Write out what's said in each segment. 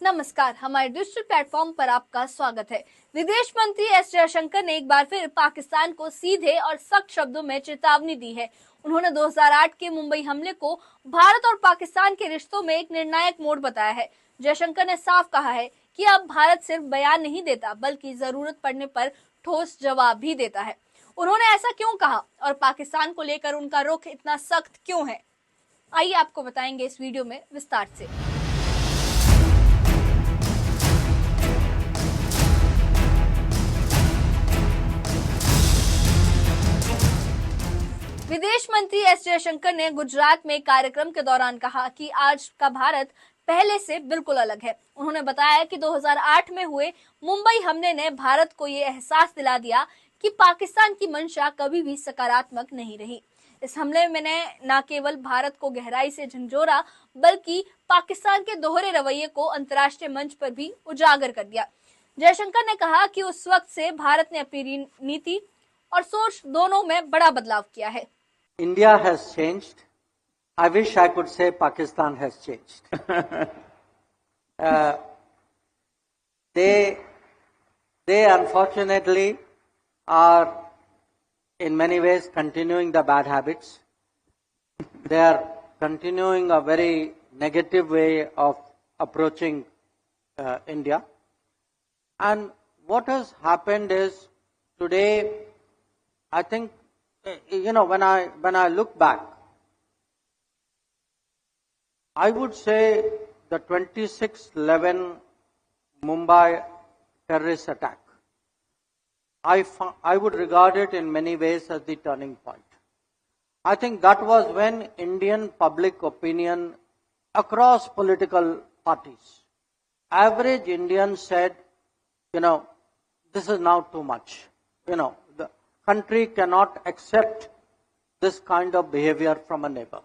नमस्कार, हमारे digital platform पर आपका स्वागत है। विदेश मंत्री एस जयशंकर ने एक बार फिर पाकिस्तान को सीधे और सख्त शब्दों में चेतावनी दी है। उन्होंने 2008 के मुंबई हमले को भारत और पाकिस्तान के रिश्तों में एक निर्णायक मोड़ बताया है। जयशंकर ने साफ कहा है कि अब भारत सिर्फ बयान नहीं देता, बल्कि जरूरत पड़ने पर ठोस जवाब भी देता है। उन्होंने ऐसा क्यों कहा और पाकिस्तान को लेकर उनका रुख इतना सख्त क्यों है, आइए आपको बताएंगे इस वीडियो में विस्तार से। विदेश मंत्री एस जयशंकर ने गुजरात में कार्यक्रम के दौरान कहा कि आज का भारत पहले से बिल्कुल अलग है। उन्होंने बताया कि 2008 में हुए मुंबई हमले ने भारत को ये एहसास दिला दिया कि पाकिस्तान की मंशा कभी भी सकारात्मक नहीं रही। इस हमले में ने न केवल भारत को गहराई से झंझोरा, बल्कि पाकिस्तान के दोहरे रवैये को अंतर्राष्ट्रीय मंच पर भी उजागर कर दिया। जयशंकर ने कहा कि उस वक्त से भारत ने अपनी नीति और सोच दोनों में बड़ा बदलाव किया है। India has changed. I wish I could say Pakistan has changed. They unfortunately are in many ways continuing the bad habits. They are continuing a very negative way of approaching India. And what has happened is today, I think, when I look back, I would say the 26/11 Mumbai terrorist attack, I would regard it in many ways as the turning point. I think that was when Indian public opinion across political parties, average Indians said, this is now too much. The country cannot accept this kind of behavior from a neighbor.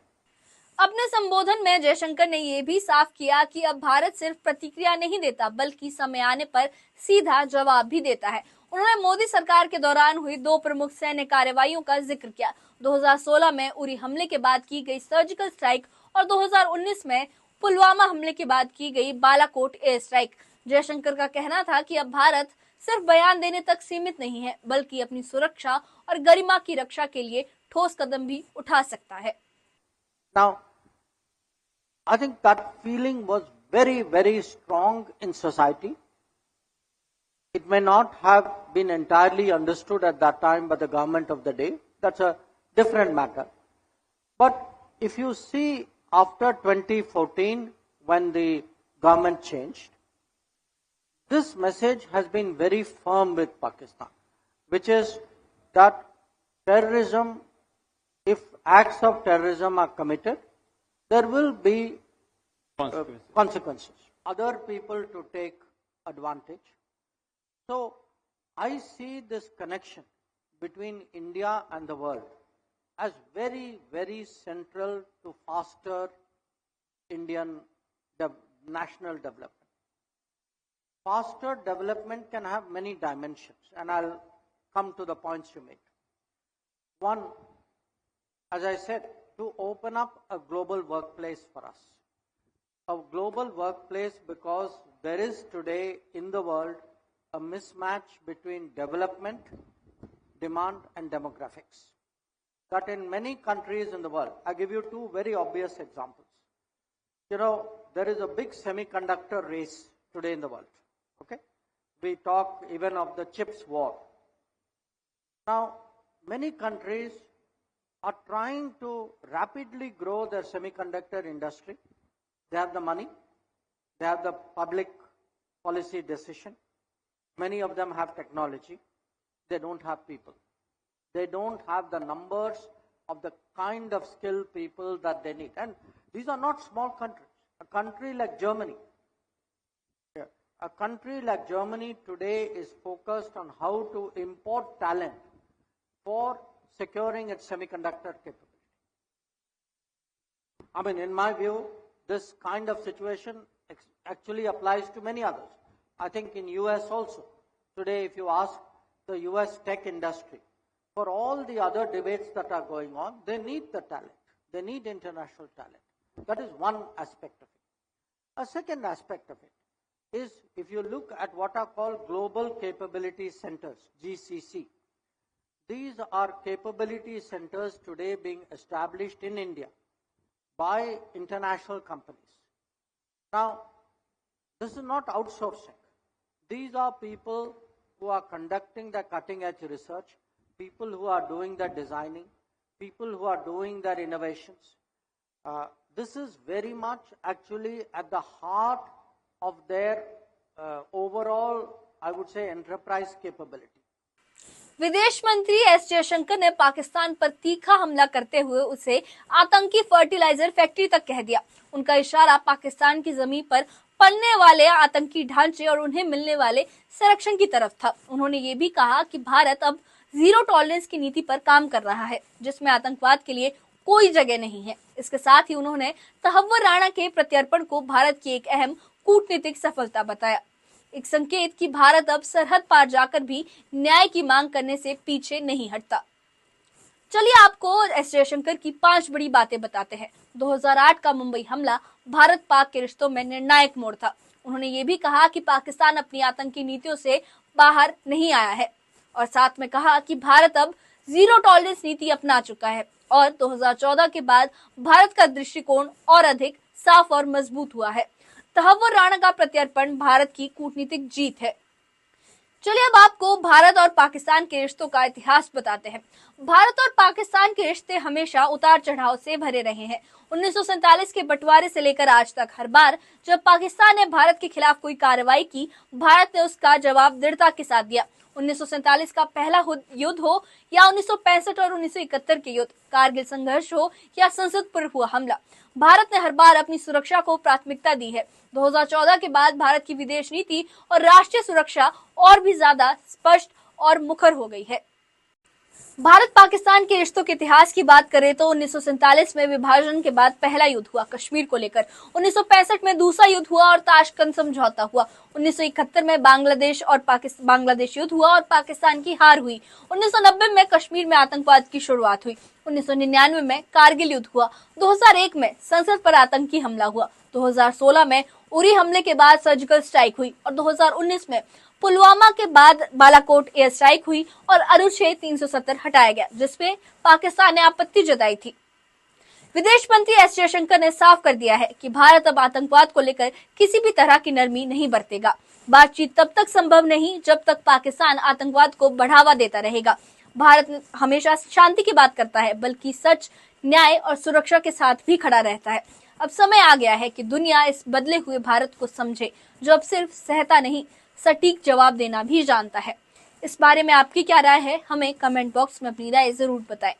अपने संबोधन में जयशंकर ने यह भी साफ किया कि अब भारत सिर्फ प्रतिक्रिया नहीं देता, बल्कि समय आने पर सीधा जवाब भी देता है। उन्होंने मोदी सरकार के दौरान हुई 2 प्रमुख सैन्य कार्रवाइयों का जिक्र किया। 2016 में उरी हमले के बाद की गई सर्जिकल स्ट्राइक और 2019 में पुलवामा हमले के बाद की गई बालाकोट एयर स्ट्राइक। जयशंकर का कहना था कि अब भारत सिर्फ बयान देने तक सीमित नहीं है, बल्कि अपनी सुरक्षा और गरिमा की रक्षा के लिए ठोस कदम भी उठा सकता है। Now, I think that feeling was very, very strong in society. It may not have been entirely understood at that time by the government of the day. That's a different matter. But if you see after 2014, when the government changed, this message has been very firm with Pakistan, which is that terrorism, if acts of terrorism are committed, there will be consequences. Other people to take advantage. So I see this connection between India and the world as very, very central to faster Indian national development. Faster development can have many dimensions, and I'll come to the points you make. One, as I said, to open up a global workplace for us. A global workplace because there is today in the world a mismatch between development, demand and demographics. That in many countries in the world, I give you 2 very obvious examples. There is a big semiconductor race today in the world. Okay? We talk even of the chips war. Now, many countries are trying to rapidly grow their semiconductor industry. They have the money, they have the public policy decision. Many of them have technology. They don't have people. They don't have the numbers of the kind of skilled people that they need. And these are not small countries. A country like Germany, today is focused on how to import talent for securing its semiconductor capability. In my view, this kind of situation actually applies to many others. I think in US also, today if you ask the US tech industry, for all the other debates that are going on, they need the talent. They need international talent. That is one aspect of it. A second aspect of it, is if you look at what are called Global Capability Centers, GCC. These are capability centers today being established in India by international companies. Now, this is not outsourcing. These are people who are conducting the cutting edge research, people who are doing the designing, people who are doing their innovations. This is very much actually at the heart of their overall, I would say, enterprise capability. विदेश मंत्री S Jaishankar ने पाकिस्तान पर तीखा हमला करते हुए उसे आतंकी फर्टिलाइजर फैक्ट्री तक कह दिया। उनका इशारा पाकिस्तान की जमीन पर पलने वाले आतंकी ढांचे और उन्हें मिलने वाले संरक्षण की तरफ था। उन्होंने ये भी कहा कि भारत अब जीरो टॉलरेंस की नीति पर काम कर रहा है, जिसमें आतंकवाद के लिए कोई जगह नहीं है। इसके साथ ही उन्होंने तहव्वुर राणा के प्रत्यर्पण को भारत की एक अहम कूटनीतिक सफलता बताया, एक संकेत कि भारत अब सरहद पार जाकर भी न्याय की मांग करने से पीछे नहीं हटता। चलिए आपको एस जयशंकर की 5 बड़ी बातें बताते हैं। 2008 का मुंबई हमला भारत पाक के रिश्तों में निर्णायक मोड़ था। उन्होंने ये भी कहा कि पाकिस्तान अपनी आतंकी नीतियों से बाहर नहीं आया है और साथ में कहा कि भारत अब जीरो टॉलरेंस नीति अपना चुका है और 2014 के बाद भारत का दृष्टिकोण और अधिक साफ और मजबूत हुआ है। तहव्वुर राणा का प्रत्यर्पण भारत की कूटनीतिक जीत है। चलिए अब आपको भारत और पाकिस्तान के रिश्तों का इतिहास बताते हैं। भारत और पाकिस्तान के रिश्ते हमेशा उतार चढ़ाव से भरे रहे हैं। 1947 के बंटवारे से लेकर आज तक हर बार जब पाकिस्तान ने भारत के खिलाफ कोई कार्रवाई की, भारत ने उसका जवाब दृढ़ता के साथ दिया। 1947 का पहला युद्ध हो या 1965 और 1971 के युद्ध, कारगिल संघर्ष हो या संसद पर हुआ हमला, भारत ने हर बार अपनी सुरक्षा को प्राथमिकता दी है। 2014 के बाद भारत की विदेश नीति और राष्ट्रीय सुरक्षा और भी ज्यादा स्पष्ट और मुखर हो गई है। भारत पाकिस्तान के रिश्तों के इतिहास की बात करें तो 1947 में विभाजन के बाद पहला युद्ध हुआ कश्मीर को लेकर, 1965 में दूसरा युद्ध हुआ और ताशकंद समझौता हुआ, 1971 में बांग्लादेश युद्ध हुआ और पाकिस्तान की हार हुई, 1990 में कश्मीर में आतंकवाद की शुरुआत हुई, 1999 में कारगिल युद्ध हुआ, 2001 में संसद पर आतंकी हमला हुआ, 2016 में उरी हमले के बाद सर्जिकल स्ट्राइक हुई और 2019 में पुलवामा के बाद बालाकोट एयर स्ट्राइक हुई और अनुच्छेद 370 हटाया गया, जिसपे पाकिस्तान ने आपत्ति जताई थी। विदेश मंत्री एस जयशंकर ने साफ कर दिया है कि भारत अब आतंकवाद को लेकर किसी भी तरह की नरमी नहीं बरतेगा। बातचीत तब तक संभव नहीं जब तक पाकिस्तान आतंकवाद को बढ़ावा देता रहेगा। भारत हमेशा शांति की बात करता है, बल्कि सच, न्याय और सुरक्षा के साथ भी खड़ा रहता है। अब समय आ गया है कि दुनिया इस बदले हुए भारत को समझे, जो अब सिर्फ सहता नहीं, सटीक जवाब देना भी जानता है। इस बारे में आपकी क्या राय है? हमें कमेंट बॉक्स में अपनी राय जरूर बताएं।